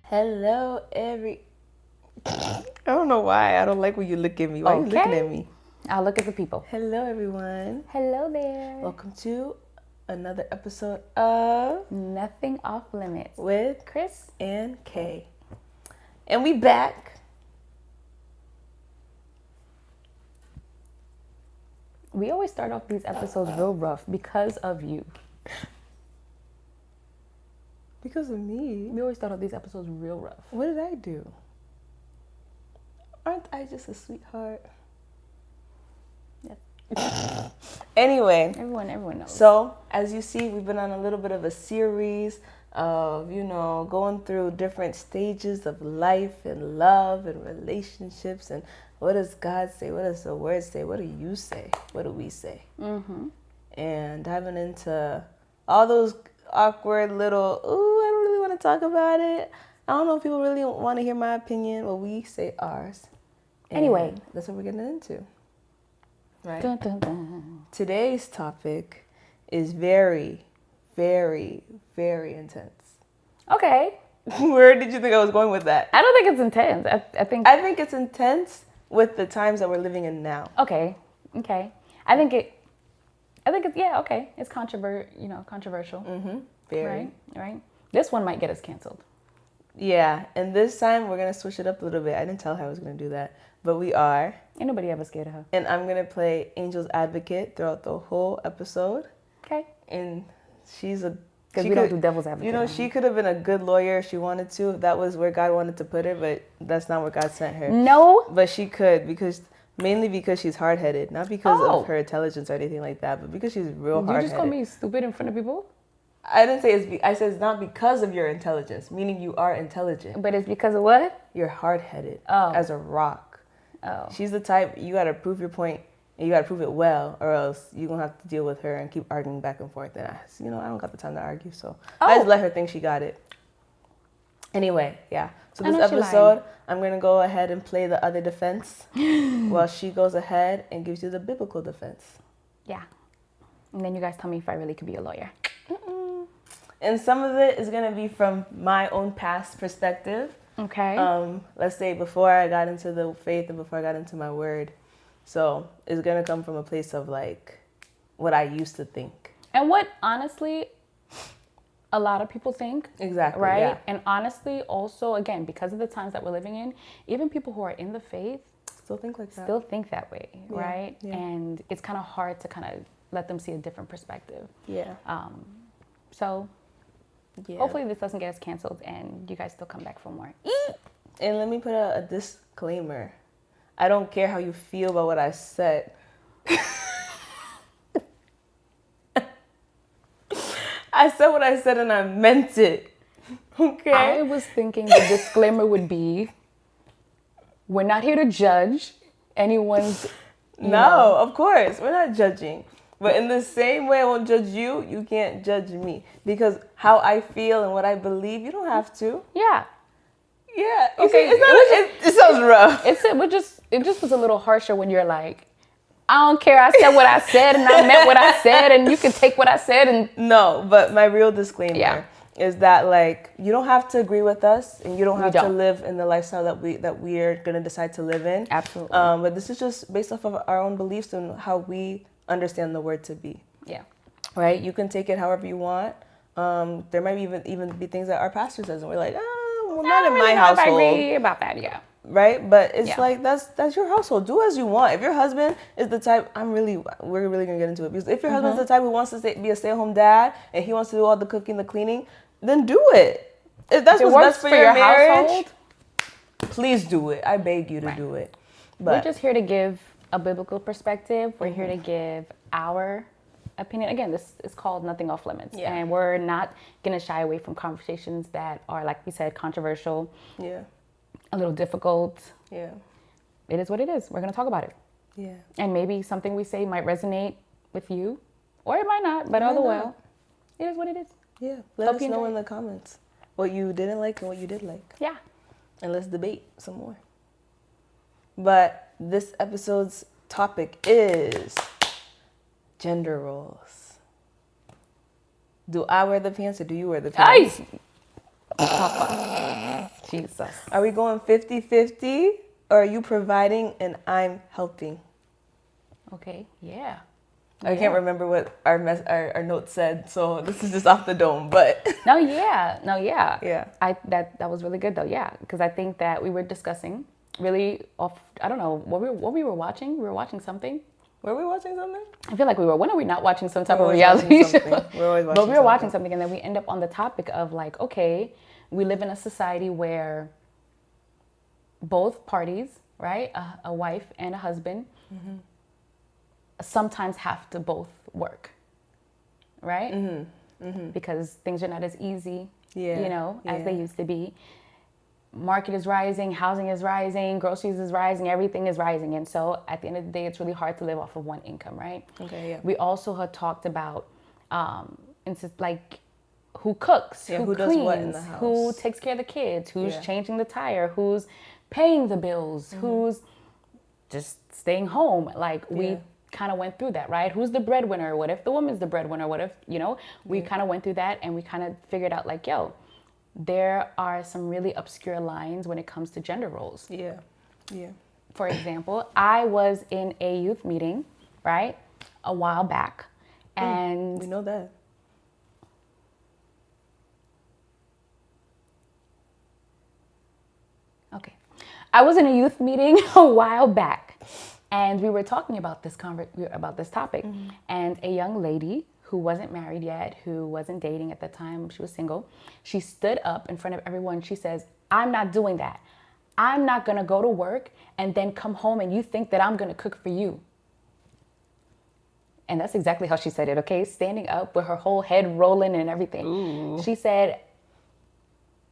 Hello, I don't know why. I don't like when you look at me. Why are you looking at me? I'll look at the people. Hello, everyone. Hello there. Welcome to another episode of Nothing Off Limits with Chris and Kay. And we back. We always start off these episodes real rough because of you. Because of me? We always start off these episodes real rough. What did I do? Aren't I just a sweetheart? Yep. Anyway. Everyone knows. So, as you see, we've been on a little bit of a series of, going through different stages of life and love and relationships. And what does God say? What does the Word say? What do you say? What do we say? Mm-hmm. And diving into all those awkward little, ooh, I don't really want to talk about it. I don't know if people really want to hear my opinion. Well, we say ours. And anyway, that's what we're getting into. Right? Dun, dun, dun. Today's topic is very, very, very intense. Okay. Where did you think I was going with that? I don't think it's intense. I think it's intense with the times that we're living in now. Okay. I think it's okay. It's controversial. Mm-hmm. Very. Right. This one might get us canceled. Yeah, and this time we're gonna switch it up a little bit. I didn't tell her I was gonna do that, but we are. Ain't nobody ever scared of her. And I'm gonna play Angel's advocate throughout the whole episode. Okay. And she's a. Because we don't do devil's advocate. She could have been a good lawyer if she wanted to. If that was where God wanted to put her, but that's not where God sent her. No. But she could mainly because she's hard-headed, not because of her intelligence or anything like that, but because she's real hard-headed. You just call me stupid in front of people? I didn't say I said it's not because of your intelligence, meaning you are intelligent. But it's because of what? You're hard-headid as a rock. Oh. She's the type, you got to prove your point, and you got to prove it well, or else you're going to have to deal with her and keep arguing back and forth. And I don't got the time to argue, so I just let her think she got it. Anyway, yeah. So this episode, I'm going to go ahead and play the other defense while she goes ahead and gives you the biblical defense. Yeah. And then you guys tell me if I really could be a lawyer. And some of it is going to be from my own past perspective. Okay. Let's say before I got into the faith and before I got into my word. So it's going to come from a place of like what I used to think. And what honestly a lot of people think. Exactly. Right? Yeah. And honestly also, again, because of the times that we're living in, even people who are in the faith still think like that. Still think that way. Yeah. Right? Yeah. And it's kind of hard to kind of let them see a different perspective. Yeah. So hopefully this doesn't get us canceled and you guys still come back for more. And let me put a disclaimer. I don't care how you feel about what I said. I said what I said and I meant it. Okay? I was thinking the disclaimer would be, we're not here to judge anyone's... No, of course. We're not judging. But in the same way I won't judge you, you can't judge me. Because how I feel and what I believe, you don't have to. Yeah. Yeah. Okay. It sounds rough. It just was a little harsher when you're like, I don't care. I said what I said and I meant what I said and you can take what I said and... No, but my real disclaimer is that like, you don't have to agree with us and you don't have to live in the lifestyle that we're going to decide to live in. Absolutely. But this is just based off of our own beliefs and how we understand the word to be. Yeah. Right? You can take it however you want. There might even be things that our pastor says and we're like, not in my household. I agree about that, yeah. Right? But it's like, that's your household. Do as you want. If your husband is the type, we're really going to get into it. Because if your husband's the type who wants to be a stay-at-home dad and he wants to do all the cooking, the cleaning, then do it. If that's what's best for your marriage, household, please do it. I beg you to do it. But we're just here to give a biblical perspective. We're here to give our opinion. Again, this is called Nothing Off Limits. Yeah. And we're not going to shy away from conversations that are, like we said, controversial. Yeah. A little difficult. Yeah. It is what it is. We're going to talk about it. Yeah. And maybe something we say might resonate with you, or it might not, but all the while, it is what it is. Yeah. Let us know in the comments what you didn't like and what you did like. Yeah. And let's debate some more. But this episode's topic is gender roles. Do I wear the pants or do you wear the pants? Ice. Jesus. Are we going 50-50, or are you providing and I'm helping? Okay, yeah. I can't remember what our note said, so this is just off the dome, but. No, yeah. Yeah. That was really good though, yeah. Because I think that we were discussing really off, I don't know, what we were watching. We were watching something. Were we watching something? I feel like we were. When are we not watching some type of reality show? We're always watching But we were watching something, and then we end up on the topic of like, okay, we live in a society where both parties, right, a wife and a husband, sometimes have to both work, right? Because things are not as easy, as they used to be. Market is rising, housing is rising, groceries is rising, everything is rising. And so at the end of the day, it's really hard to live off of one income, right? Okay, yeah. We also had talked about, like, who cooks, who does cleans, what in the house, who takes care of the kids, who's changing the tire, who's paying the bills, who's just staying home. Like, we kind of went through that, right? Who's the breadwinner? What if the woman's the breadwinner? What if, we kind of went through that, and we kind of figured out like, there are some really obscure lines when it comes to gender roles. Yeah. For example, I was in a youth meeting, right, a while back, and we know that. Okay, I was in a youth meeting a while back, and we were talking about this topic, and a young lady who wasn't married yet, who wasn't dating at the time, she was single, she stood up in front of everyone. She says, I'm not doing that. I'm not going to go to work and then come home and you think that I'm going to cook for you. And that's exactly how she said it, okay? Standing up with her whole head rolling and everything. Ooh. She said,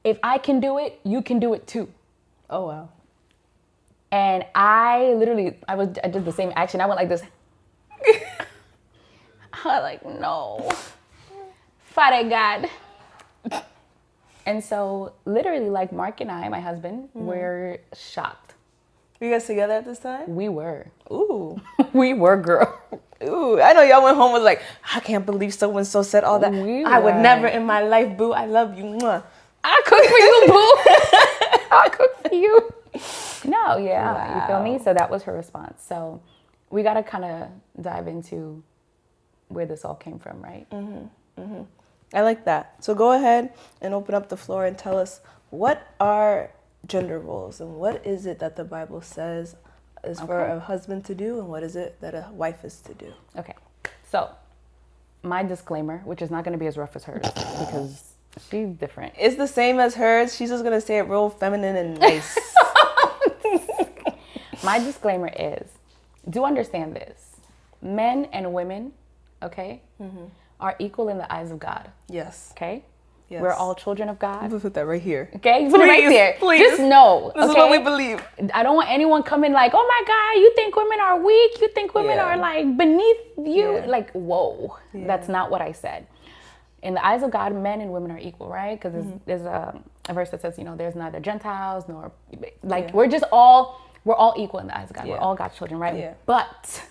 if I can do it, you can do it too. Oh, wow. And I did the same action. I went like this. I was like, no, Father God. And so literally, like, Mark and I, my husband, were shocked. Were you guys together at this time? We were. Ooh. We were, girl. Ooh, I know y'all went home was like, I can't believe so-and-so said all that. I would never in my life, boo. I love you. Mwah. I cook for you, boo. I'll cook for you. No, yeah. Wow. You feel me? So that was her response. So we got to kind of dive into where this all came from, right? I like that. So go ahead and open up the floor and tell us, what are gender roles and what is it that the Bible says is for a husband to do and what is it that a wife is to do? Okay. So my disclaimer, which is not going to be as rough as hers because she's different. It's the same as hers. She's just going to say it real feminine and nice. My disclaimer is, do understand this. Men and women, okay, are equal in the eyes of God. Yes. Okay? Yes. We're all children of God. You put that right here. Okay? You put it right there. Please. Just know. This is what we believe. I don't want anyone coming like, oh my God, you think women are weak? You think women are like beneath you? Yeah. Like, whoa. Yeah. That's not what I said. In the eyes of God, men and women are equal, right? Because there's a verse that says, there's neither Gentiles nor, like, we're all equal in the eyes of God. Yeah. We're all God's children, right? Yeah. But,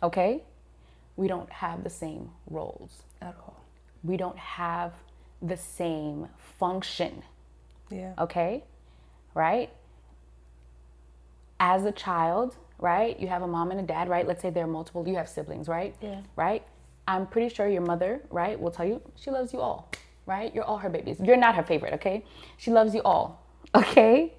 okay, we don't have the same roles. At all. We don't have the same function. Yeah. Okay? Right? As a child, right? You have a mom and a dad, right? Let's say there are multiple, you have siblings, right? Yeah. Right? I'm pretty sure your mother, right, will tell you she loves you all, right? You're all her babies. You're not her favorite, okay? She loves you all, okay?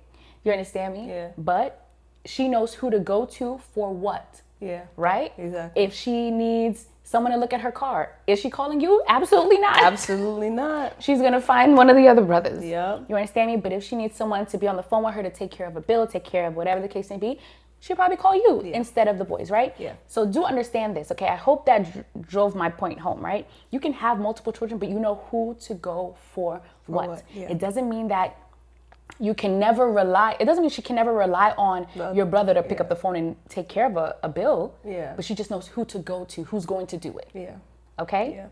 You understand me? Yeah. But she knows who to go to for what. Yeah. Right? Exactly. If she needs someone to look at her car, is she calling you? Absolutely not. Absolutely not. She's going to find one of the other brothers. Yep. You understand me? But if she needs someone to be on the phone with her to take care of a bill, take care of whatever the case may be, she'll probably call you instead of the boys, right? Yeah. So do understand this, okay? I hope that drove my point home, right? You can have multiple children, but you know who to go for what. Yeah. It doesn't mean that you can never rely, it doesn't mean she can never rely on your brother to pick up the phone and take care of a bill. Yeah. But she just knows who to go to, who's going to do it. Yeah. Okay?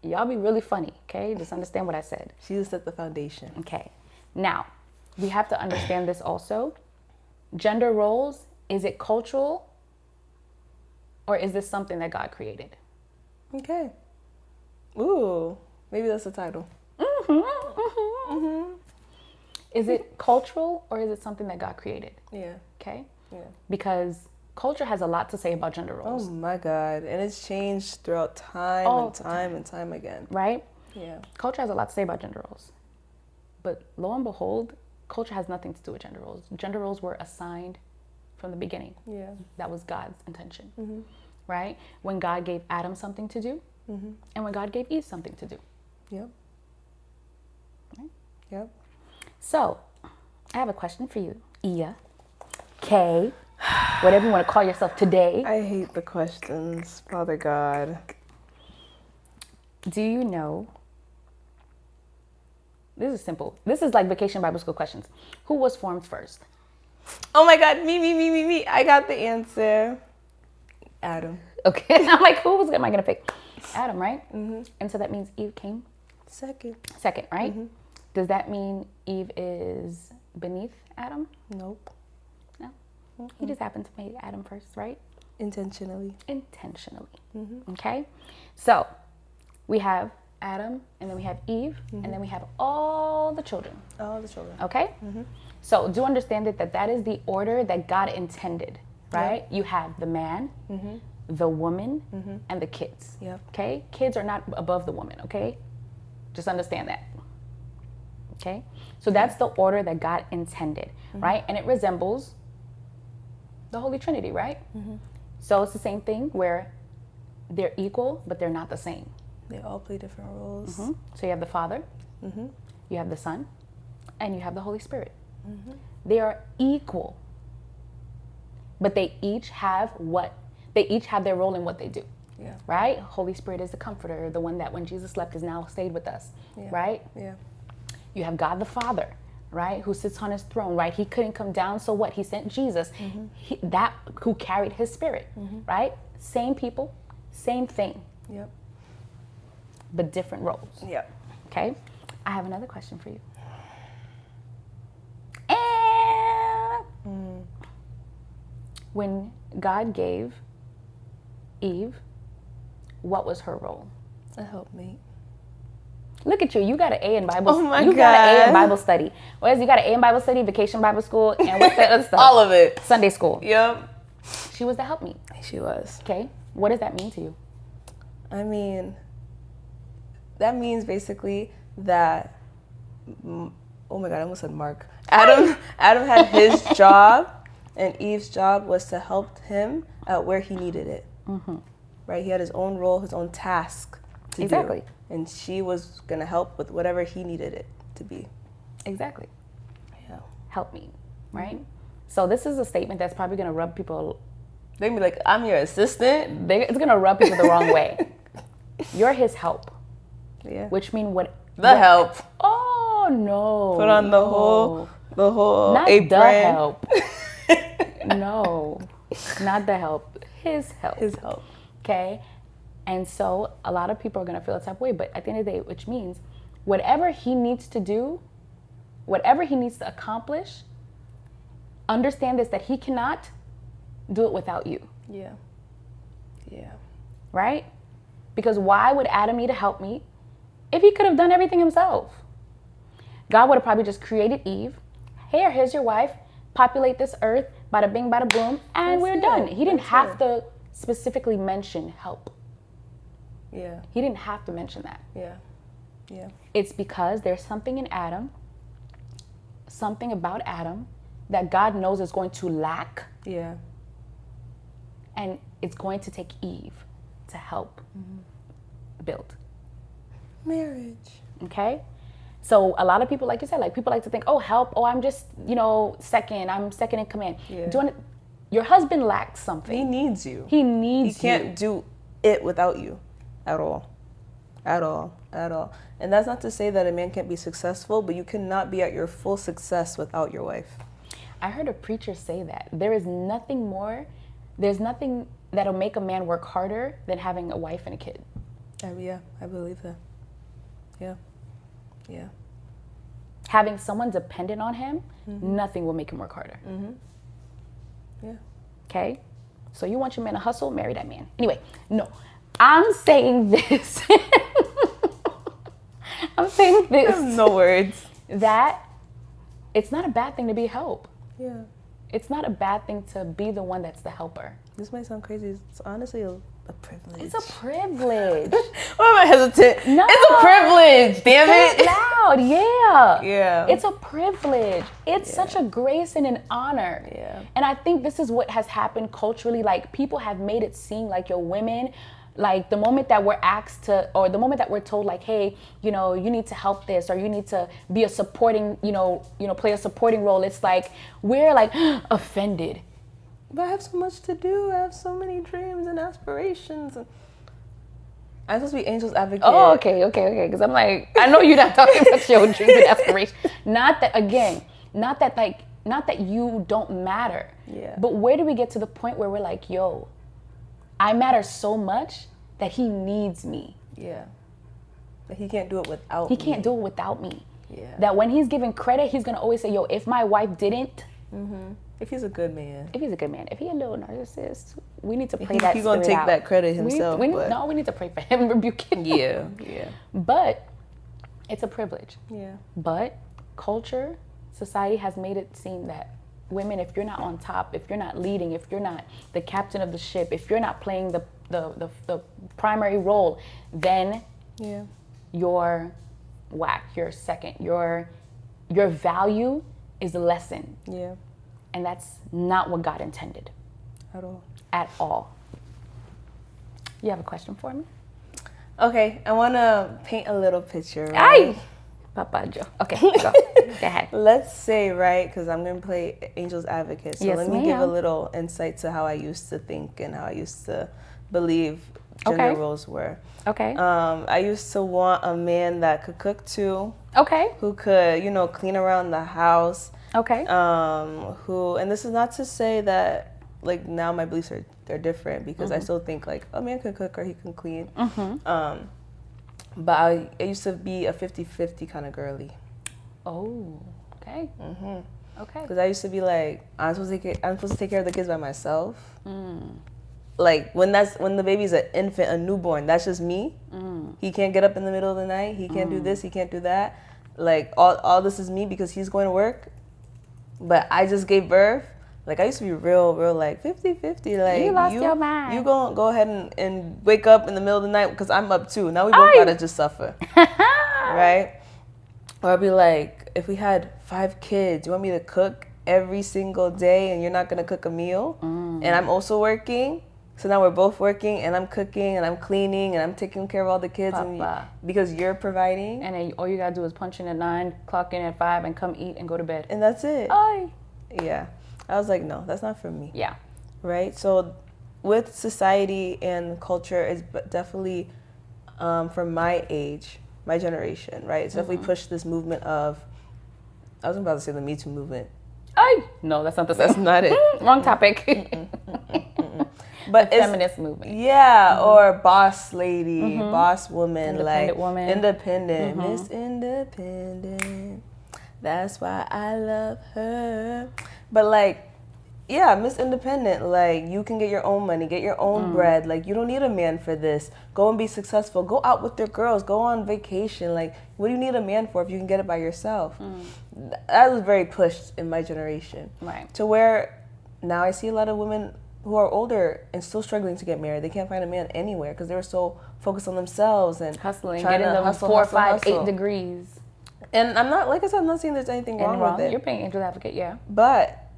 Yeah. Y'all be really funny, okay? Just understand what I said. She just set the foundation. Okay. Now, we have to understand this also. Gender roles, is it cultural or is this something that God created? Okay. Ooh, maybe that's the title. Is it cultural or is it something that God created? Yeah. Okay? Yeah. Because culture has a lot to say about gender roles. Oh my God. And it's changed throughout time and time again. Right? Yeah. Culture has a lot to say about gender roles. But lo and behold, culture has nothing to do with gender roles. Gender roles were assigned from the beginning. Yeah. That was God's intention. Mm-hmm. Right? When God gave Adam something to do, mm-hmm. and when God gave Eve something to do. Yep. Right? Yep. So, I have a question for you, Ia, Kay, whatever you want to call yourself today. I hate the questions, Father God. Do you know? This is simple. This is like Vacation Bible School questions. Who was formed first? Oh my God, me. I got the answer. Adam. Okay, I'm like, am I going to pick? Adam, right? Mm-hmm. And so that means Eve came? Second, right? Mm-hmm. Does that mean Eve is beneath Adam? Nope. No? Mm-hmm. He just happened to make Adam first, right? Intentionally. Mm-hmm. Okay? So, we have Adam, and then we have Eve, mm-hmm. and then we have all the children. Okay? Mm-hmm. So, do understand that is the order that God intended, right? Yep. You have the man, mm-hmm. the woman, mm-hmm. and the kids. Yep. Okay? Kids are not above the woman, okay? Just understand that. Okay? So that's the order that God intended, mm-hmm. right? And it resembles the Holy Trinity, right? Mm-hmm. So it's the same thing where they're equal, but they're not the same. They all play different roles. Mm-hmm. So you have the Father, mm-hmm. you have the Son, and you have the Holy Spirit. Mm-hmm. They are equal, but they each have their role in what they do. Yeah. Right? Holy Spirit is the comforter, the one that when Jesus left is now stayed with us. Yeah. Right? Yeah. You have God the Father, right? Who sits on his throne, right? He couldn't come down, so what? He sent Jesus, mm-hmm. Who carried his spirit, mm-hmm. right? Same people, same thing. Yep. But different roles. Yep. Okay? I have another question for you. And when God gave Eve, what was her role? A helpmate. Look at you. You got an A in Bible. Oh my you God. got an A in Bible study. Whereas you got an A in Bible study, Vacation Bible School, and what's the other stuff? All of it. Sunday school. Yep. She was the helpmeet. She was. Okay. What does that mean to you? I mean, that means basically that, oh my God, I almost said Mark. Adam had his job, and Eve's job was to help him at where he needed it. Mm-hmm. Right? He had his own role, his own task to do. And she was going to help with whatever he needed it to be. Exactly. Yeah. Help me, right? Mm-hmm. So this is a statement that's probably going to rub people. They're going to be like, I'm your assistant. It's going to rub people the wrong way. You're his help. Yeah. Which means what? The help. Oh, no. Put on the whole not apron. The help. No. Not the help. His help. His help. Okay? And so a lot of people are going to feel a type of way, but at the end of the day, which means whatever he needs to do, whatever he needs to accomplish, understand this, that he cannot do it without you. Yeah. Yeah. Right? Because why would Adam need a helpmeet if he could have done everything himself? God would have probably just created Eve. Here's your wife. Populate this earth. Bada bing, bada boom. And we're done. He didn't have to specifically mention help. Yeah. He didn't have to mention that. Yeah. Yeah. It's because there's something in Adam, something about Adam that God knows is going to lack. Yeah. And it's going to take Eve to help build. Marriage. Okay? So a lot of people, like you said, like people like to think, oh, help. Oh, I'm just, second. I'm second in command. Yeah. Your husband lacks something. He needs you. He needs you. He can't do it without you. At all. And that's not to say that a man can't be successful, but you cannot be at your full success without your wife. I heard a preacher say that. There's nothing that'll make a man work harder than having a wife and a kid. Yeah, I believe that. Yeah. Yeah. Having someone dependent on him, nothing will make him work harder. Mm-hmm. Yeah. Okay? So you want your man to hustle, marry that man. Anyway, no. I'm saying this. I have no words. That it's not a bad thing to be help. Yeah. It's not a bad thing to be the one that's the helper. This might sound crazy. It's honestly a privilege. It's a privilege. Why am I hesitant? No. It's a privilege, damn Say it. it loud, yeah. Yeah. It's a privilege. It's such a grace and an honor. Yeah. And I think this is what has happened culturally. Like, people have made it seem like your women, like the moment that we're asked to, or the moment that we're told like, hey, you know, you need to help this, or you need to be a supporting, play a supporting role. It's like, we're like offended. But I have so much to do. I have so many dreams and aspirations. And I'm supposed to be Angel's advocate. Oh, okay. Because I'm like, I know you're not talking about your dreams and aspirations. Not that you don't matter. Yeah. But where do we get to the point where we're like, yo, I matter so much that he needs me. Yeah. But he can't do it without me. me. He can't do it without me. Yeah. That when he's giving credit, he's going to always say, yo, if my wife didn't. Mm-hmm. If he's a good man. If he's a good man. If he's a little narcissist, we need to pray that He's going to take out. that credit himself. We need to pray for him and rebuke him. Yeah. But it's a privilege. Yeah. But culture, society has made it seem that women, if you're not on top, if you're not leading, if you're not the captain of the ship, if you're not playing the primary role, then you're whack, you're second, your value is lessened. Yeah. And that's not what God intended. At all. You have a question for me? Okay, I want to paint a little picture, right? Ay! Papa Joe. Okay, go ahead. Let's say, right, because I'm going to play Angel's Advocate. So yes, let me give a little insight to how I used to think and how I used to believe gender roles were. Okay. I used to want a man that could cook too. Okay. Who could, clean around the house. Okay. And this is not to say that, like, now my beliefs are different, because I still think, like, a man can cook or he can clean. Mm-hmm. But I used to be a 50-50 kind of girly. Oh, okay. Mm-hmm. Okay. Because I used to be like, I'm supposed to take care of the kids by myself. Like, when the baby's an infant, a newborn, that's just me. He can't get up in the middle of the night. He can't do this. He can't do that. Like, all this is me because he's going to work. But I just gave birth. Like, I used to be real, like, 50-50. Like, you lost your mind. You go ahead and wake up in the middle of the night because I'm up too. Now we both gotta just suffer. Right? Or I'd be like, if we had 5 kids, you want me to cook every single day and you're not gonna cook a meal? And I'm also working. So now we're both working, and I'm cooking, and I'm cleaning, and I'm taking care of all the kids, because you're providing. And then all you gotta do is punch in at 9, clock in at 5, and come eat and go to bed. And that's it. Aye. Yeah. I was like, no, that's not for me. Yeah. Right? So with society and culture, it's definitely, from my age, my generation, right? It's definitely pushed this movement of, I was about to say the Me Too movement. Aye. No, that's not the same. That's not it. Wrong topic. But the feminist movement. Yeah, or boss lady, boss woman, independent woman. Independent, Miss Independent. That's why I love her. But like, yeah, Miss Independent, like, you can get your own money, get your own bread. Like, you don't need a man for this. Go and be successful. Go out with your girls. Go on vacation. Like, what do you need a man for if you can get it by yourself? That was very pushed in my generation. Right. To where now I see a lot of women who are older and still struggling to get married. They can't find a man anywhere because they're so focused on themselves and hustling, getting them hustle, 4, hustle, 5, hustle. 8 degrees. And I'm not, like I said, I'm not saying there's anything wrong with it. You're being Angel's Advocate, yeah. But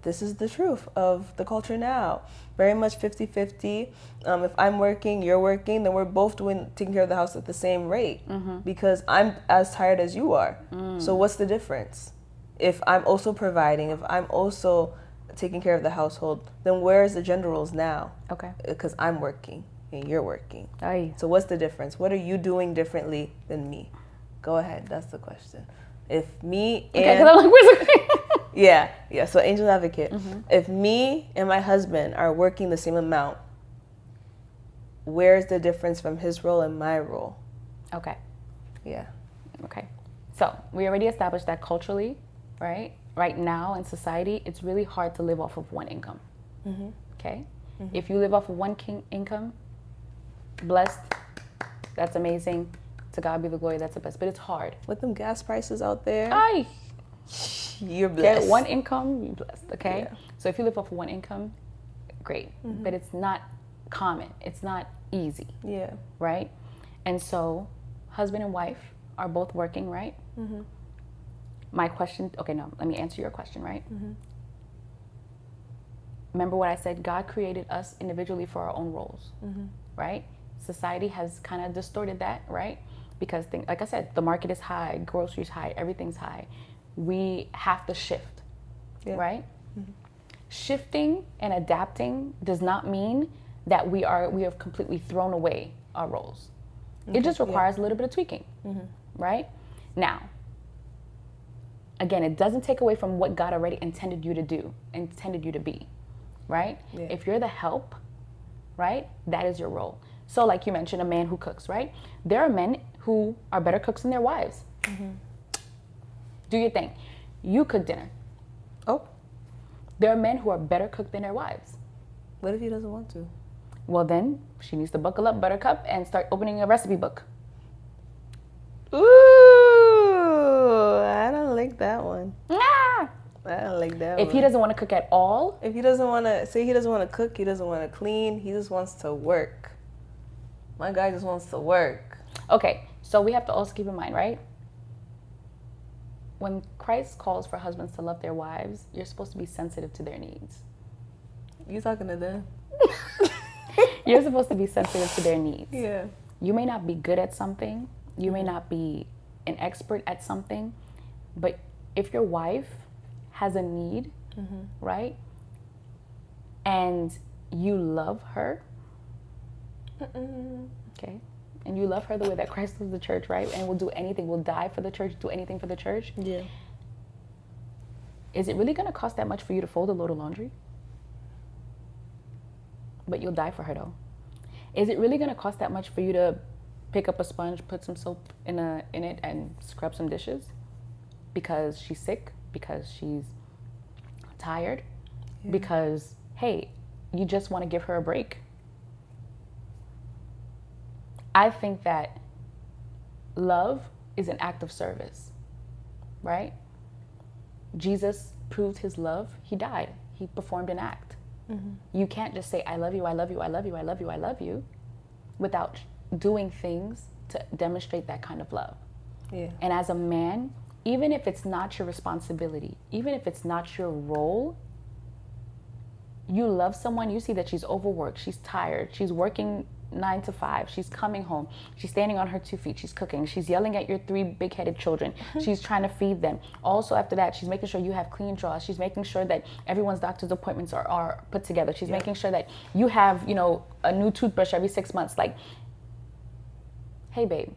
this is the truth of the culture now. Very much 50-50. If I'm working, you're working, then we're both taking care of the house at the same rate because I'm as tired as you are. So what's the difference? If I'm also providing, if I'm also taking care of the household, then where's the gender roles now? Okay. Because I'm working and you're working. Aye. So what's the difference? What are you doing differently than me? Go ahead. That's the question. If me and... Okay, because I'm like, where's the... Yeah. So Angel's Advocate. If me and my husband are working the same amount, where's the difference from his role and my role? Okay. Yeah. Okay. So we already established that culturally, right? Right now in society, it's really hard to live off of one income. Okay? If you live off of one income, blessed, that's amazing. To God be the glory, that's the best. But it's hard. With them gas prices out there. Aye. You're blessed. Okay, one income, you're blessed. Okay, Yeah. so if you live off of one income, great, but it's not common. It's not easy. Yeah. Right? And so, husband and wife are both working, right? My question, okay, no, let me answer your question, right? Remember what I said? God created us individually for our own roles, right? Society has kind of distorted that, right? Because, like I said, the market is high, groceries high, everything's high. We have to shift, right? Shifting and adapting does not mean that we have completely thrown away our roles. It just requires a little bit of tweaking, right? Now, again, it doesn't take away from what God already intended you to do, intended you to be, right? Yeah. If you're the help, right, that is your role. So like you mentioned, a man who cooks, right? There are men who are better cooks than their wives. Do your thing. You cook dinner. Oh, There are men who are better cooked than their wives. what if he doesn't want to? Well, then she needs to buckle up, buttercup, and start opening a recipe book. Ooh, I don't like that one. Ah! I don't like that If one. he doesn't want to cook at all, If he doesn't want to, say he doesn't want to cook, he doesn't want to clean, he just wants to work. My guy just wants to work. okay, so we have to also keep in mind, right? When Christ calls for husbands to love their wives, you're supposed to be sensitive to their needs. You talking to them? You're supposed to be sensitive to their needs. Yeah. You may not be good at something, you may not be an expert at something, but if your wife has a need, right, and you love her, okay, and you love her the way that Christ loves the church, right, and will do anything, will die for the church, do anything for the church, Yeah. is it really going to cost that much for you to fold a load of laundry? But you'll die for her though. Is it really going to cost that much for you to pick up a sponge, put some soap in it, and scrub some dishes? Because she's sick, because she's tired, because, hey, you just want to give her a break. I think that love is an act of service, right? Jesus proved his love. He died. He performed an act. You can't just say, I love you, I love you, I love you, I love you, I love you, without doing things to demonstrate that kind of love. Yeah. And as a man, even if it's not your responsibility, even if it's not your role, you love someone, you see that she's overworked, she's tired, she's working 9 to 5, she's coming home, she's standing on her 2 feet, she's cooking, she's yelling at your 3 big-headed children, she's trying to feed them. Also after that, she's making sure you have clean drawers, she's making sure that everyone's doctor's appointments are put together, she's making sure that you have, a new toothbrush every 6 months. Like, hey babe,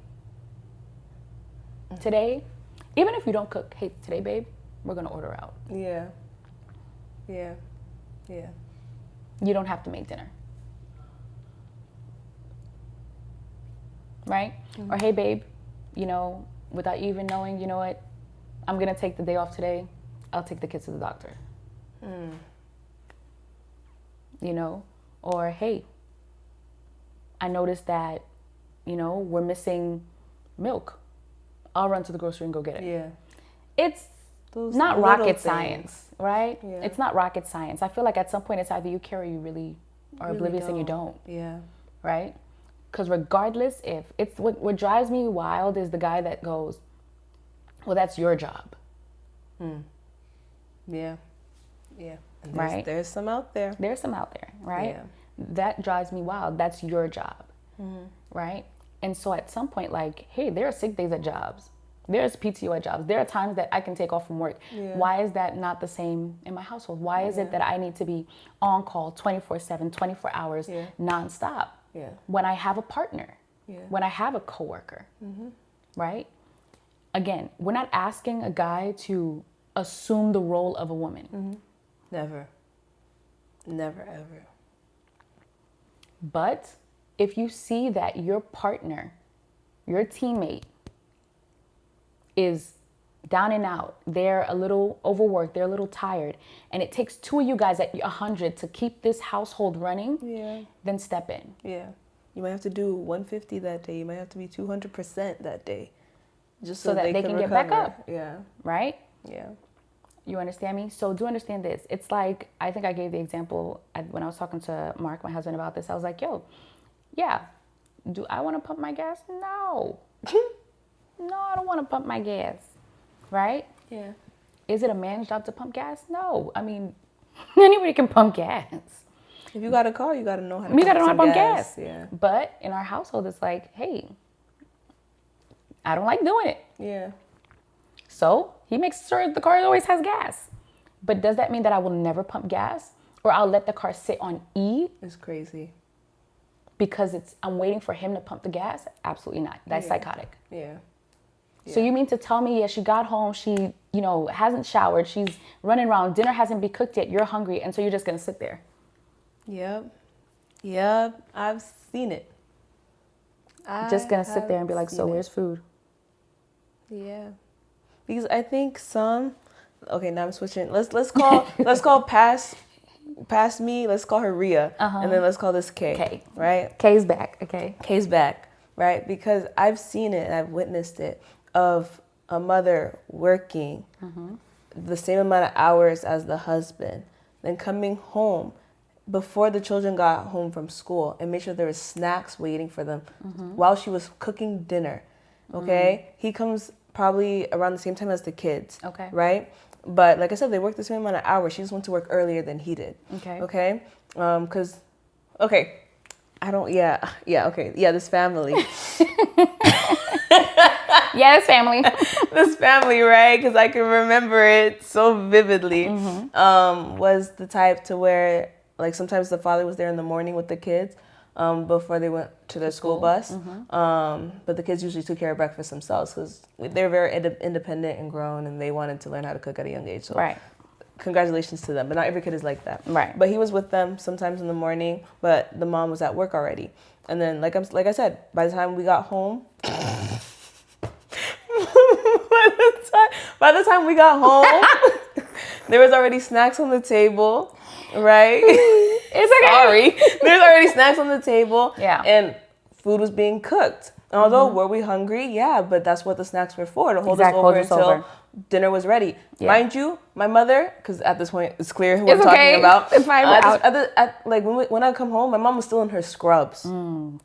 today, even if you don't cook, hey, today babe, we're gonna order out. Yeah. Yeah. Yeah. You don't have to make dinner. Right? Or hey babe, without you even knowing, you know what? I'm gonna take the day off today. I'll take the kids to the doctor. Or hey, I noticed that, we're missing milk. I'll run to the grocery and go get it. Yeah. It's Those not little rocket things. science, right? Yeah. It's not rocket science. I feel like at some point it's either you care or you really are Really oblivious and you don't, Yeah. right? Because regardless, if it's what drives me wild is the guy that goes, well, that's your job. Yeah. Yeah. And Right. There's some out there. There's some out there, right? Yeah. That drives me wild. That's your job, right? And so at some point, like, hey, there are sick days at jobs. There's PTO at jobs. There are times that I can take off from work. Yeah. Why is that not the same in my household? Why is it that I need to be on call 24/7, 24 hours, nonstop? Yeah. When I have a partner, Yeah. when I have a coworker, right? Again, we're not asking a guy to assume the role of a woman. Never. Never ever. But if you see that your partner, your teammate, is down and out, they're a little overworked, they're a little tired, and it takes 2 of you guys at 100 to keep this household running, Yeah. then step in. Yeah. You might have to do 150 that day. You might have to be 200% that day. Just So that they can get back recover. up. Yeah. Right? Yeah. You understand me? So do understand this. It's like, I think I gave the example when I was talking to Mark, my husband, about this. I was like, yo, yeah, do I want to pump my gas? No. No, I don't want to pump my gas. Right? Yeah. Is it a man's job to pump gas? No. I mean, anybody can pump gas. If you got a car, you got to know how to You got to know how to pump gas. Yeah. But in our household, it's like, hey, I don't like doing it. Yeah. So he makes sure the car always has gas. But does that mean that I will never pump gas? Or I'll let the car sit on E? It's crazy. Because I'm waiting for him to pump the gas? Absolutely not. That's psychotic. Yeah. So you mean to tell me, she got home, she, hasn't showered, she's running around, dinner hasn't been cooked yet, you're hungry, and so you're just going to sit there? Yep. I've seen it. Just going to sit there and be like, so where's food? Yeah. Because I think okay, now I'm switching. Let's call past me, let's call her Rhea. And then let's call this Kay. Kay. Right? Kay's back, okay. Kay's back, right? Because I've seen it and I've witnessed it of a mother working the same amount of hours as the husband, then coming home before the children got home from school and make sure there was snacks waiting for them while she was cooking dinner. Okay? He comes probably around the same time as the kids. Okay. Right? But like I said, they work the same amount of hours. She just went to work earlier than he did. Okay. Okay? This family. Yes, family. This family, right? Because I can remember it so vividly. Was the type to where, like, sometimes the father was there in the morning with the kids before they went to their school bus. But the kids usually took care of breakfast themselves because they're very independent and grown, and they wanted to learn how to cook at a young age. So right. Congratulations to them. But not every kid is like that. Right. But he was with them sometimes in the morning, but the mom was at work already. And then, like I said, by the time we got home, by the time we got home, there was already snacks on the table, right? It's okay. Sorry. There's already snacks on the table. Yeah. And food was being cooked. And although, were we hungry? Yeah, but that's what the snacks were for, to hold us over until dinner was ready. Yeah. Mind you, my mother, because at this point it's clear who I'm talking about. It's fine. When I come home, my mom was still in her scrubs.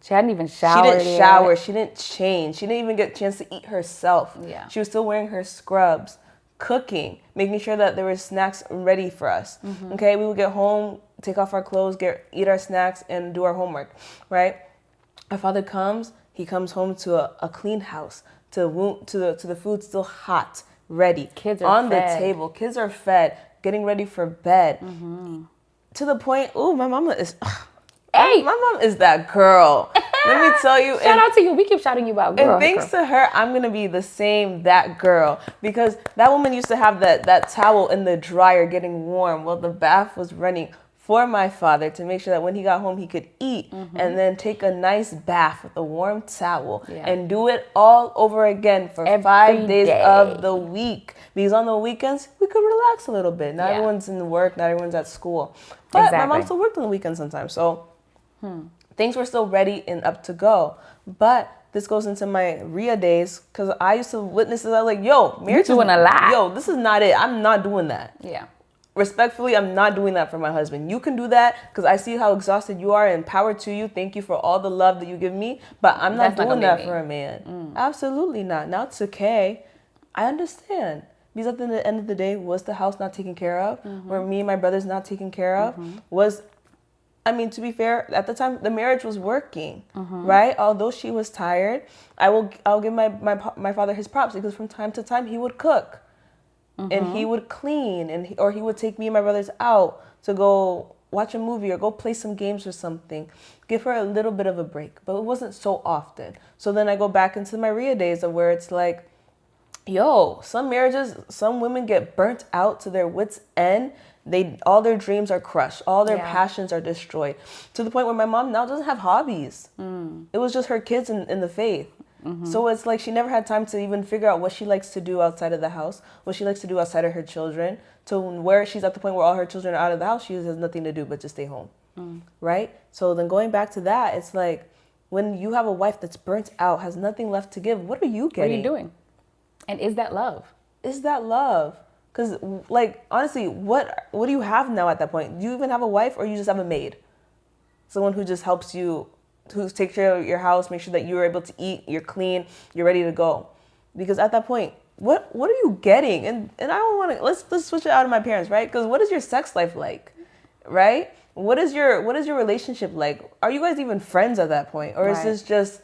She hadn't even showered. She didn't shower. She didn't change. She didn't even get a chance to eat herself. Yeah. She was still wearing her scrubs, cooking, making sure that there were snacks ready for us. Okay, we would get home, take off our clothes, eat our snacks, and do our homework. Right? Our father comes. He comes home to a clean house, to the food still hot, ready. Kids are on fed. The table. Kids are fed, getting ready for bed. To the point, my mama is. Hey, my mom is that girl. Let me tell you. Shout out to you. We keep shouting you out, girl. And thanks to her, I'm gonna be the same that girl, because that woman used to have that towel in the dryer getting warm while the bath was running for my father, to make sure that when he got home he could eat and then take a nice bath with a warm towel and do it all over again for every 5 days of the week. Because on the weekends we could relax a little bit. Not everyone's in work, not everyone's at school. But my mom still worked on the weekends sometimes. So things were still ready and up to go. But this goes into my Rhea days, because I used to witness this. I was like, yo, marriage is doing a lot. Yo, this is not it. I'm not doing that. Yeah. Respectfully, I'm not doing that for my husband. You can do that because I see how exhausted you are, and power to you. Thank you for all the love that you give me, but I'm not doing that for a man. Absolutely not. Now, it's okay. I understand. Because at the end of the day, was the house not taken care of? Were me and my brothers not taken care of? To be fair, at the time, the marriage was working, right? Although she was tired, I'll give my father his props, because from time to time, he would cook. And he would clean, or he would take me and my brothers out to go watch a movie or go play some games or something. Give her a little bit of a break, but it wasn't so often. So then I go back into my Rhea days of where it's like, yo, some marriages, some women get burnt out to their wits' end. All their dreams are crushed. All their passions are destroyed. To the point where my mom now doesn't have hobbies. It was just her kids in the faith. So it's like she never had time to even figure out what she likes to do outside of the house, what she likes to do outside of her children, to where she's at the point where all her children are out of the house, she has nothing to do but just stay home, right? So then going back to that, it's like when you have a wife that's burnt out, has nothing left to give, what are you getting? What are you doing? And is that love? is that love? Because, like, honestly, what do you have now at that point? Do you even have a wife, or you just have a maid? Someone who just helps you, who takes care of your house, make sure that you're able to eat, you're clean, you're ready to go. Because at that point, what are you getting? And I don't want to, let's switch it out of my parents, right? Because what is your sex life like, right? What is your relationship like? Are you guys even friends at that point? Or is this just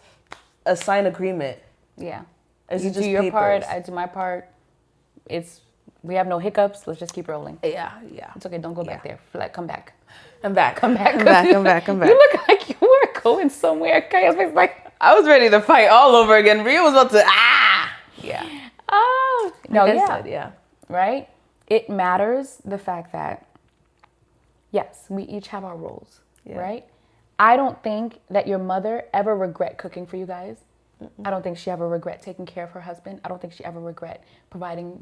a signed agreement? Yeah. Is You it just do your papers? part, I do my part. We have no hiccups. Let's just keep rolling. Yeah. It's okay. Don't go back there. Come back. I'm back. Come back. I'm back. You look like you were going somewhere. Kaya's face like, I was ready to fight all over again. Ria was about to, Yeah. oh. No, Like I yeah. said, yeah. Right? It matters the fact that, yes, we each have our roles, right? I don't think that your mother ever regret cooking for you guys. I don't think she ever regret taking care of her husband. I don't think she ever regret providing,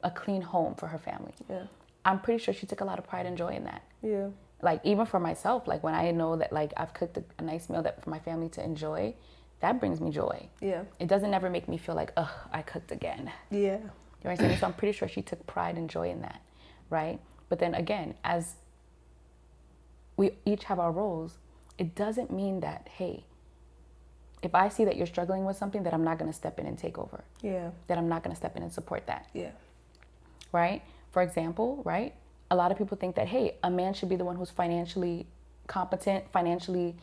a clean home for her family. Yeah. I'm pretty sure she took a lot of pride and joy in that. Yeah. Like, even for myself, like when I know that like I've cooked a nice meal that for my family to enjoy, that brings me joy. Yeah. It doesn't ever make me feel like, ugh, I cooked again. Yeah. You understand? So I'm pretty sure she took pride and joy in that, right? But then again, as we each have our roles, it doesn't mean that, hey, if I see that you're struggling with something, that I'm not going to step in and take over. Yeah. That I'm not going to step in and support that. Yeah. Right? For example, right? A lot of people think that, hey, a man should be the one who's financially competent, financially,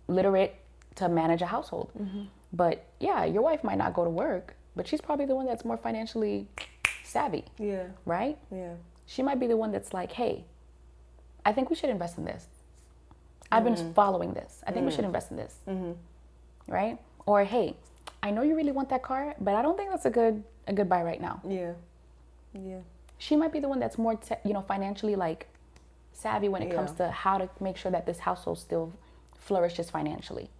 literate to manage a household. Mm-hmm. But yeah, your wife might not go to work, but she's probably the one that's more financially savvy. Yeah. Right? Yeah. She might be the one that's like, hey, I think we should invest in this. I've been following this. I think we should invest in this. Mm-hmm. Right? Or, hey, I know you really want that car, but I don't think that's a good buy right now. Yeah. Yeah. She might be the one that's more, financially like savvy when it comes to how to make sure that this household still flourishes financially,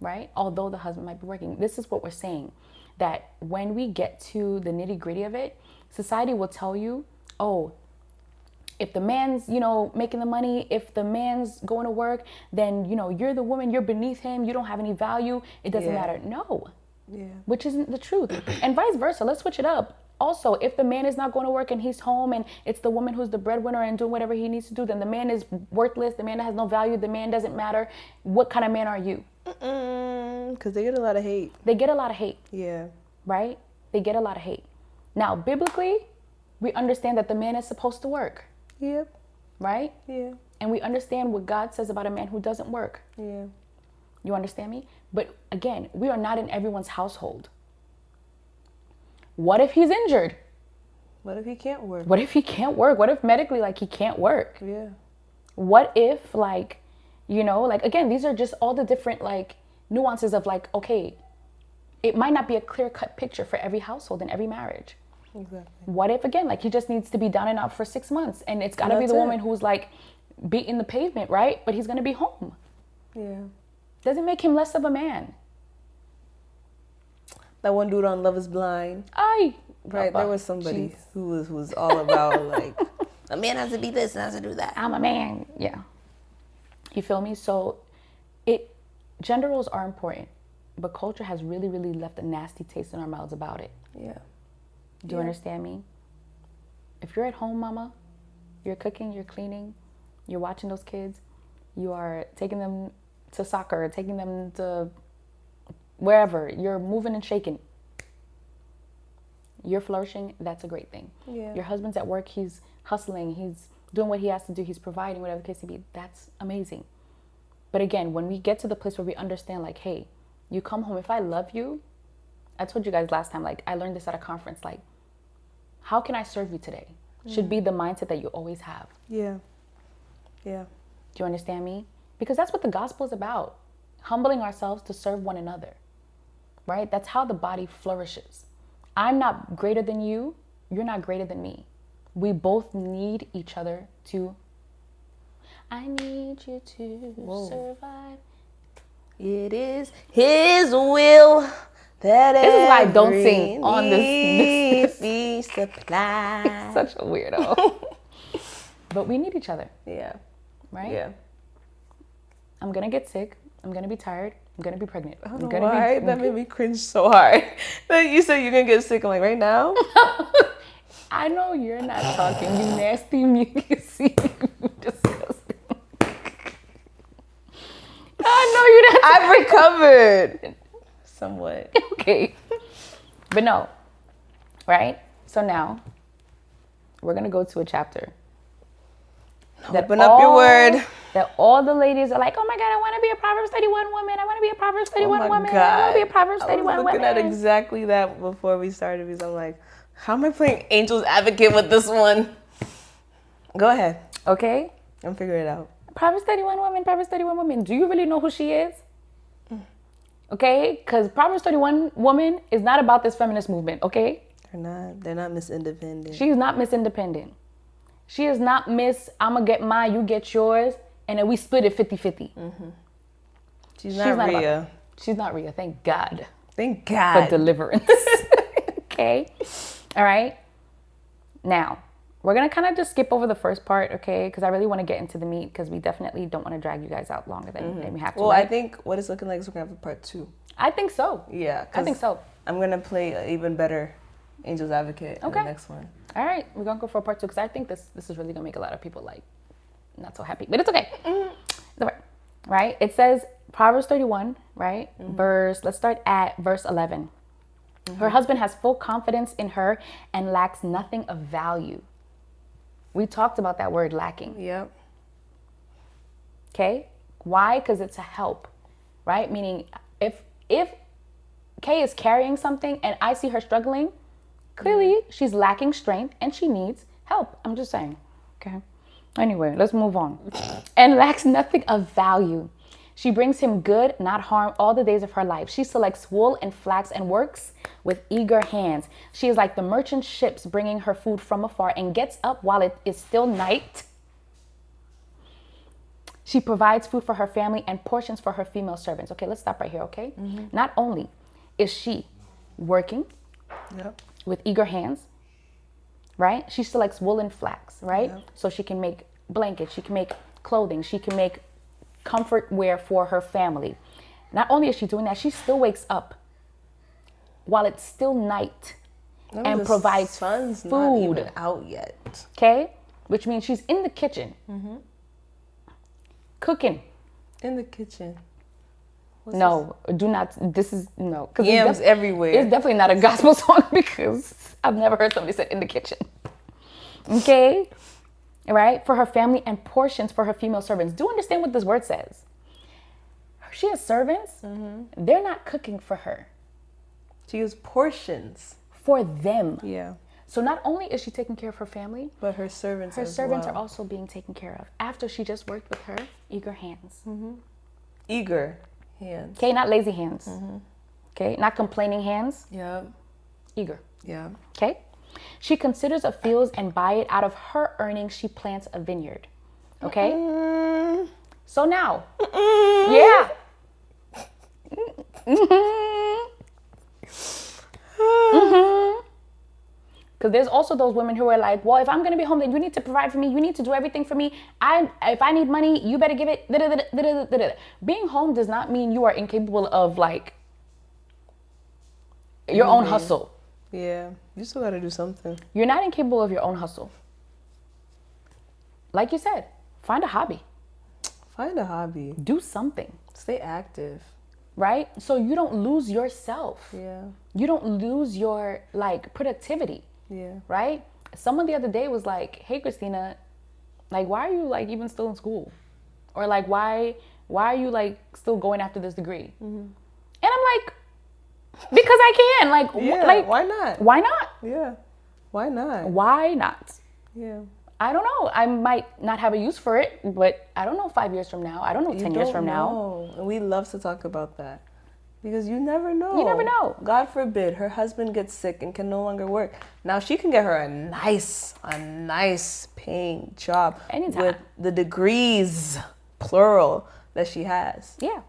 right? Although the husband might be working. This is what we're saying, that when we get to the nitty gritty of it, society will tell you, oh, if the man's, making the money, if the man's going to work, then, you're the woman, you're beneath him, you don't have any value, it doesn't matter. No. Yeah. Which isn't the truth. And vice versa. Let's switch it up. Also, if the man is not going to work and he's home and it's the woman who's the breadwinner and doing whatever he needs to do, then the man is worthless, the man has no value, the man doesn't matter. What kind of man are you? Because they get a lot of hate. They get a lot of hate. Yeah. Right? They get a lot of hate. Now, biblically, we understand that the man is supposed to work. Yep. Right? Yeah. And we understand what God says about a man who doesn't work. Yeah. You understand me? But again, we are not in everyone's household. What if he's injured? What if he can't work? What if he can't work? What if medically, he can't work? Yeah. What if, again, these are just all the different, nuances of, okay, it might not be a clear-cut picture for every household and every marriage. Exactly. What if, again, he just needs to be down and out for 6 months, and it's got to be the woman who's, beating the pavement, right? But he's going to be home. Yeah. Doesn't make him less of a man. That one dude on Love is Blind. Right, there was somebody who was all about, a man has to be this and has to do that. I'm a man. Yeah. You feel me? So, gender roles are important, but culture has really, really left a nasty taste in our mouths about it. Yeah. Do you understand me? If you're at home, mama, you're cooking, you're cleaning, you're watching those kids, you are taking them to soccer, taking them to wherever, you're moving and shaking, you're flourishing, that's a great thing. Yeah. Your husband's at work, he's hustling, he's doing what he has to do, he's providing, whatever the case may be, that's amazing. But again, when we get to the place where we understand, hey, you come home, if I love you, I told you guys last time, I learned this at a conference, how can I serve you today? Should be the mindset that you always have. Yeah. Yeah. Do you understand me? Because that's what the gospel is about. Humbling ourselves to serve one another. Right? That's how the body flourishes. I'm not greater than you. You're not greater than me. We both need each other to... I need you to survive. It is His will that this is why I don't sing on this be supplied. Such a weirdo. But we need each other. Yeah. Right? Yeah. I'm going to get sick. I'm going to be tired. I'm going to be pregnant. I don't know why. That made me cringe so hard. You said you're going to get sick. I'm like, right now? I know you're not talking, you nasty mucusy. Disgusting. I know you're not talking. I've recovered. Somewhat. Okay. But no. Right? So now, we're going to go to a chapter. Open up your word. That all the ladies are like, oh my God, I want to be a Proverbs 31 woman. I want to be a Proverbs 31 woman. God. I want to be a Proverbs 31 woman. I was looking at exactly that before we started because I'm like, how am I playing Angel's Advocate with this one? Go ahead. Okay. I'm figuring it out. Proverbs 31 woman, Proverbs 31 woman. Do you really know who she is? Okay? Because Proverbs 31 woman is not about this feminist movement, okay? They're not Miss Independent. She's not Miss Independent. She is not Miss, I'm going to get mine, you get yours, and then we split it 50-50. Mm-hmm. She's not Rhea. She's not Rhea. Thank God. Thank God. For deliverance. Okay? All right? Now, we're going to kind of just skip over the first part, okay? Because I really want to get into the meat because we definitely don't want to drag you guys out longer than we have to. Well, right? I think what it's looking like is we're going to have a part 2. I think so. Yeah. I think so. I'm going to play an even better Angel's Advocate in the next one. All right. We're going to go for a part 2 because I think this is really going to make a lot of people like not so happy. But it's okay. It's all right? It says Proverbs 31, right? Let's start at verse 11. Her husband has full confidence in her and lacks nothing of value. We talked about that word lacking. Yep. Okay. Why? Because it's a help, right? Meaning if Kay is carrying something and I see her struggling, clearly she's lacking strength and she needs help. I'm just saying. Okay. Anyway, let's move on. And lacks nothing of value. She brings him good, not harm, all the days of her life. She selects wool and flax and works with eager hands. She is like the merchant ships bringing her food from afar and gets up while it is still night. She provides food for her family and portions for her female servants. Okay, let's stop right here, okay? Not only is she working with eager hands, right? She selects wool and flax, right? So she can make blankets, she can make clothing, she can make comfort wear for her family. Not only is she doing that, she still wakes up while it's still night and provides sun's food. Not even out yet. Okay? Which means she's in the kitchen. Cooking. In the kitchen. No, do not. This is no. Yams everywhere. It's definitely not a gospel song because I've never heard somebody say in the kitchen. Okay? Right? For her family and portions for her female servants. Do understand what this word says. She has servants. They're not cooking for her. She uses portions. For them. Yeah. So not only is she taking care of her family, but her servants are also being taken care of after she just worked with her eager hands. Eager hands. Okay, not lazy hands. Okay, not complaining hands. Yeah. Eager. Yeah. Okay. She considers a field and by it out of her earnings she plants a vineyard. Okay. So now, yeah. Because there's also those women who are like, well, if I'm going to be home, then you need to provide for me. You need to do everything for me. If I need money, you better give it. Being home does not mean you are incapable of like your own hustle. Yeah, you still got to do something. You're not incapable of your own hustle. Like you said, find a hobby. Find a hobby. Do something. Stay active. Right? So you don't lose yourself. Yeah. You don't lose your like productivity. Yeah. Right? Someone the other day was like, hey, Christina, like, why are you like even still in school? Or like, why are you like still going after this degree? And I'm like, because I can. Like, like, why not? Why not? Yeah. Why not? Why not? Yeah. I don't know. I might not have a use for it, but I don't know 5 years from now. I don't know 10 years from now. And we love to talk about that because you never know. You never know. God forbid her husband gets sick and can no longer work. Now she can get her a nice paying job anytime with the degrees, plural, that she has. Yeah.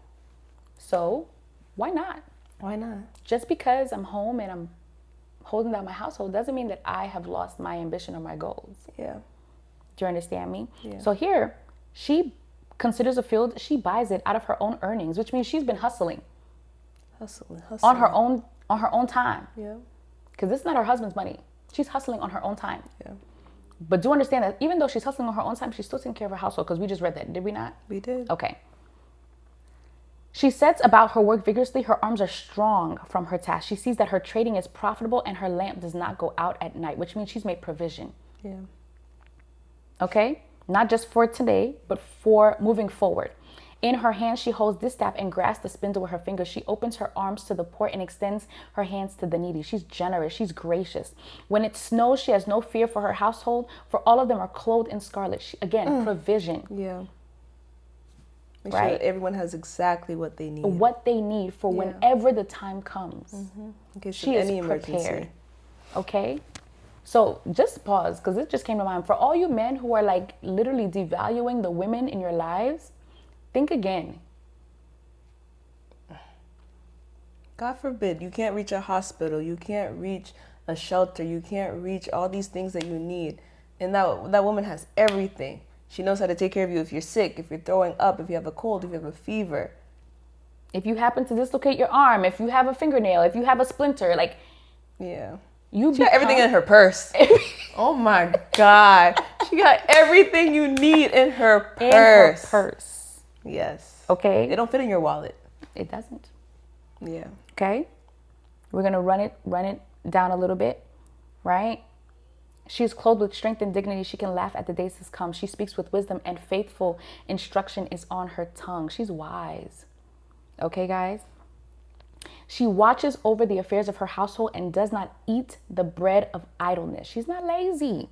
So why not? Why not? Just because I'm home and I'm holding down my household doesn't mean that I have lost my ambition or my goals. Yeah. Do you understand me? Yeah. So here, she considers a field, she buys it out of her own earnings, which means she's been hustling. Hustling. On her own time. Yeah. Because this is not her husband's money. She's hustling on her own time. Yeah. But do understand that even though she's hustling on her own time, she's still taking care of her household, because we just read that, did we not? We did. Okay. She sets about her work vigorously. Her arms are strong from her task. She sees that her trading is profitable and her lamp does not go out at night, which means she's made provision. Yeah. Okay? Not just for today, but for moving forward. In her hand, she holds this staff and grasps the spindle with her fingers. She opens her arms to the poor and extends her hands to the needy. She's generous. She's gracious. When it snows, she has no fear for her household, for all of them are clothed in scarlet. Again, provision. Yeah. Make right? sure that everyone has exactly what they need. What they need for whenever the time comes. In case She of any is emergency. prepared. Okay? So just pause, because it just came to mind. For all you men who are like literally devaluing the women in your lives, think again. God forbid, you can't reach a hospital, you can't reach a shelter, you can't reach all these things that you need. And that woman has everything. She knows how to take care of you if you're sick, if you're throwing up, if you have a cold, if you have a fever. If you happen to dislocate your arm, if you have a fingernail, if you have a splinter, like, yeah. She got everything in her purse. Oh my God. She got everything you need in her purse. In her purse. Yes. Okay. They don't fit in your wallet. It doesn't. Yeah. Okay. We're going to run it down a little bit, right? She is clothed with strength and dignity. She can laugh at the days to come. She speaks with wisdom, and faithful instruction is on her tongue. She's wise. Okay, guys? She watches over the affairs of her household and does not eat the bread of idleness. She's not lazy.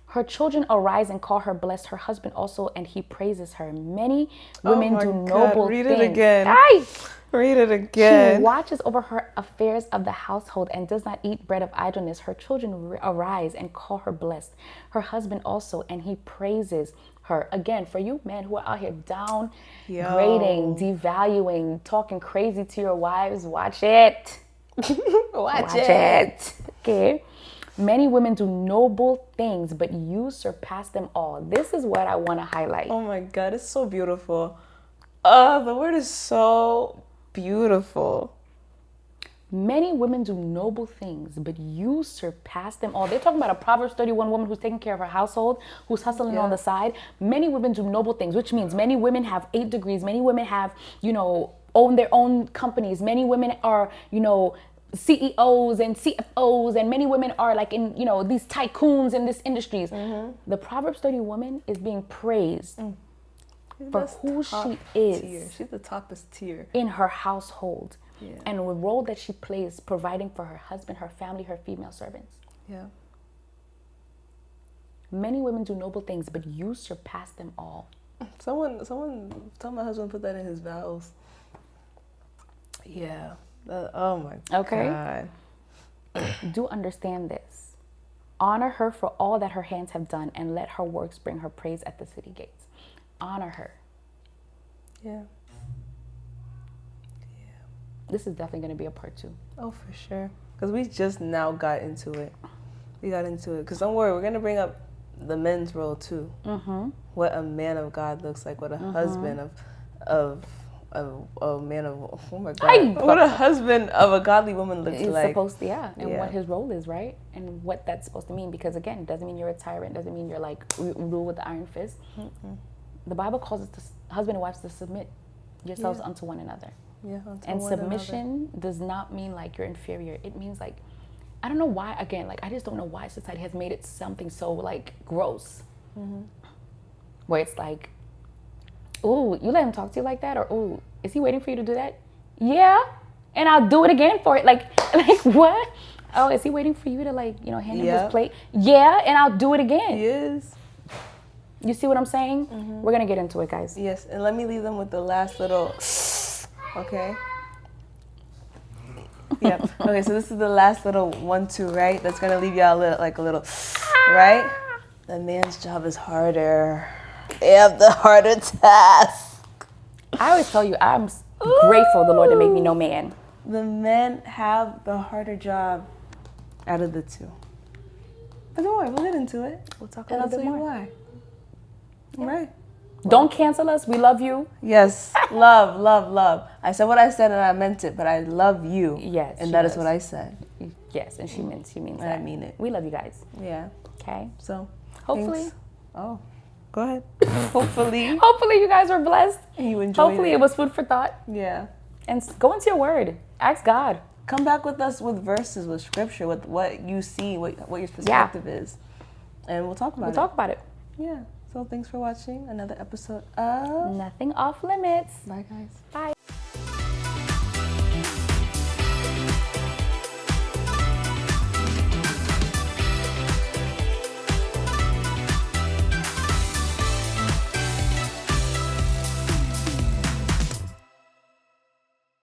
Her children arise and call her blessed. Her husband also, and he praises her. Many women do noble things. Read it again. Ay! Read it again. She watches over her affairs of the household and does not eat bread of idleness. Her children arise and call her blessed. Her husband also, and he praises her. Again, for you men who are out here downgrading, devaluing, talking crazy to your wives, watch it. watch it. Okay. Many women do noble things, but you surpass them all. This is what I want to highlight. Oh my God, it's so beautiful. The word is so beautiful. Many women do noble things, but you surpass them all. They're talking about a Proverbs 31 woman who's taking care of her household, who's hustling on the side. Many women do noble things, which means many women have 8 degrees. Many women have, own their own companies. Many women are, CEOs and CFOs, and many women are like in, these tycoons in this industries. The Proverbs 30 woman is being praised for who she is. Tier. She's the toppest tier in her household. Yeah. And the role that she plays providing for her husband, her family, her female servants. Yeah. Many women do noble things, but you surpass them all. Someone tell my husband put that in his vows. Yeah. Oh my God. Do understand this. Honor her for all that her hands have done, and let her works bring her praise at the city gates. Honor her. Yeah. This is definitely going to be a part 2. Oh, for sure. Because we just now got into it. Because don't worry, we're going to bring up the men's role too. Mm-hmm. What a man of God looks like. What a husband of a man of, oh my God. What a husband of a godly woman looks like. Supposed to, and what his role is, right? And what that's supposed to mean. Because again, it doesn't mean you're a tyrant. Doesn't mean you're like rule with the iron fist. Mm-mm. The Bible calls us husband and wives to submit yourselves unto one another. Yeah, and submission does not mean like you're inferior. It means like, I don't know why, again, like I just don't know why society has made it something so like gross. Mm-hmm. Where it's like, ooh, you let him talk to you like that? Or ooh, is he waiting for you to do that? Yeah, and I'll do it again for it. Like what? Oh, is he waiting for you to hand him his plate? Yeah, and I'll do it again. He is. You see what I'm saying? Mm-hmm. We're gonna get into it, guys. Yes, and let me leave them with the last little. Okay. Yeah. Okay, so this is the last little 1-2, right? That's gonna leave y'all a little, right? The man's job is harder. They have the harder task. I always tell you, I'm grateful the Lord to make me no man. The men have the harder job out of the 2. But don't worry, we'll get into it. We'll talk a little bit more. Why? Yeah. Right. Don't cancel us. We love you. Yes. Love, love, love. I said what I said and I meant it, but I love you. Yes. And that is what I said. Yes, and she means and that. I mean it. We love you guys. Yeah. Okay. So hopefully. thanks. Oh, go ahead. Hopefully. Hopefully you guys were blessed. And you enjoyed Hopefully it was food for thought. Yeah. And go into your word. Ask God. Come back with us with verses, with scripture, with what you see, what your perspective is. And we'll talk about it. We'll talk about it. Yeah. So thanks for watching another episode of Nothing Off Limits. Bye, guys. Bye.